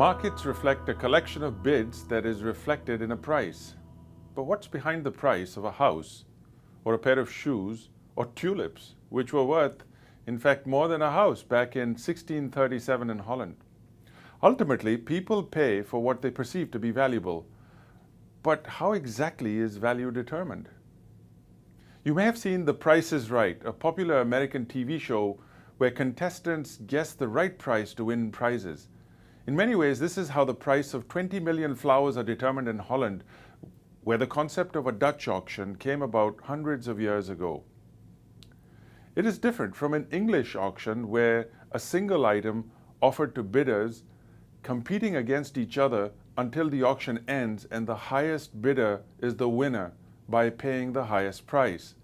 Markets reflect a collection of bids that is reflected in a price. But what's behind the price of a house, or a pair of shoes, or tulips, which were worth, in fact, more than a house back in 1637 in Holland? Ultimately, people pay for what they perceive to be valuable. But how exactly is value determined? You may have seen The Price is Right, a popular American TV show where contestants guess the right price to win prizes. In many ways, this is how the price of 20 million flowers are determined in Holland, where the concept of a Dutch auction came about hundreds of years ago. It is different from an English auction where a single item offered to bidders competing against each other until the auction ends and the highest bidder is the winner by paying the highest price,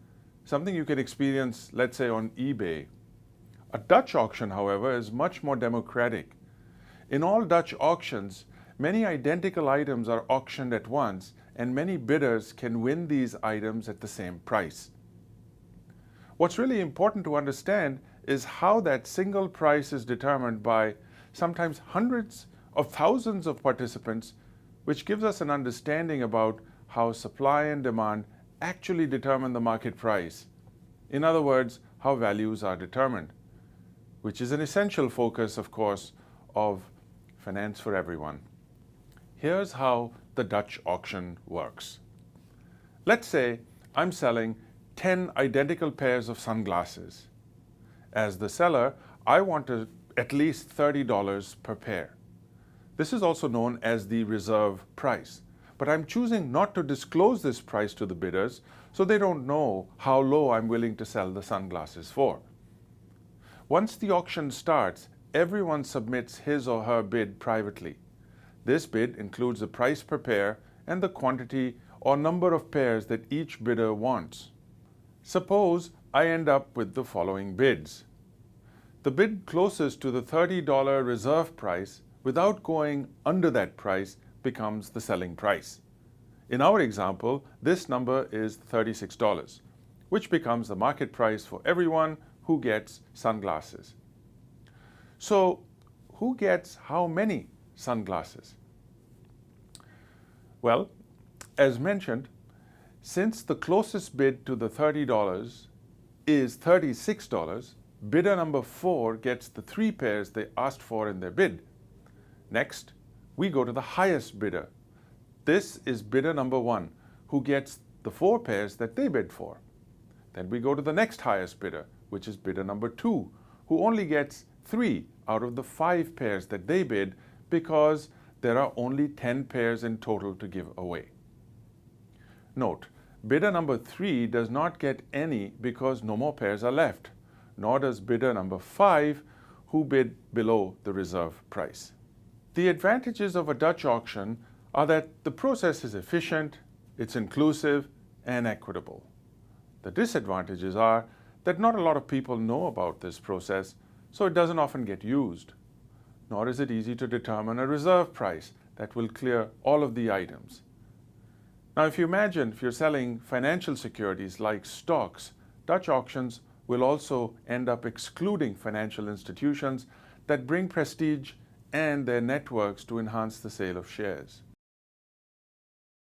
something you can experience, let's say, on eBay. A Dutch auction, however, is much more democratic. In all Dutch auctions, many identical items are auctioned at once, and many bidders can win these items at the same price. What's really important to understand is how that single price is determined by sometimes hundreds of thousands of participants, which gives us an understanding about how supply and demand actually determine the market price. In other words, how values are determined, which is an essential focus, of course, of Finance for Everyone. Here's how the Dutch auction works. Let's say I'm selling 10 identical pairs of sunglasses. As the seller, I want at least $30 per pair. This is also known as the reserve price. But I'm choosing not to disclose this price to the bidders so they don't know how low I'm willing to sell the sunglasses for. Once the auction starts, everyone submits his or her bid privately. This bid includes the price per pair and the quantity or number of pairs that each bidder wants. Suppose I end up with the following bids. The bid closest to the $30 reserve price without going under that price becomes the selling price. In our example, this number is $36, which becomes the market price for everyone who gets sunglasses. So, who gets how many sunglasses? Well, as mentioned, since the closest bid to the $30 is $36, bidder number 4 gets the 3 pairs they asked for in their bid. Next, we go to the highest bidder. This is bidder number 1, who gets the 4 pairs that they bid for. Then we go to the next highest bidder, which is bidder number 2, who only gets 3 out of the 5 pairs that they bid because there are only 10 pairs in total to give away. Note, bidder number 3 does not get any because no more pairs are left, nor does bidder number 5, who bid below the reserve price. The advantages of a Dutch auction are that the process is efficient, it's inclusive, and equitable. The disadvantages are that not a lot of people know about this process, so it doesn't often get used. Nor is it easy to determine a reserve price that will clear all of the items. Now, if you're selling financial securities like stocks, Dutch auctions will also end up excluding financial institutions that bring prestige and their networks to enhance the sale of shares.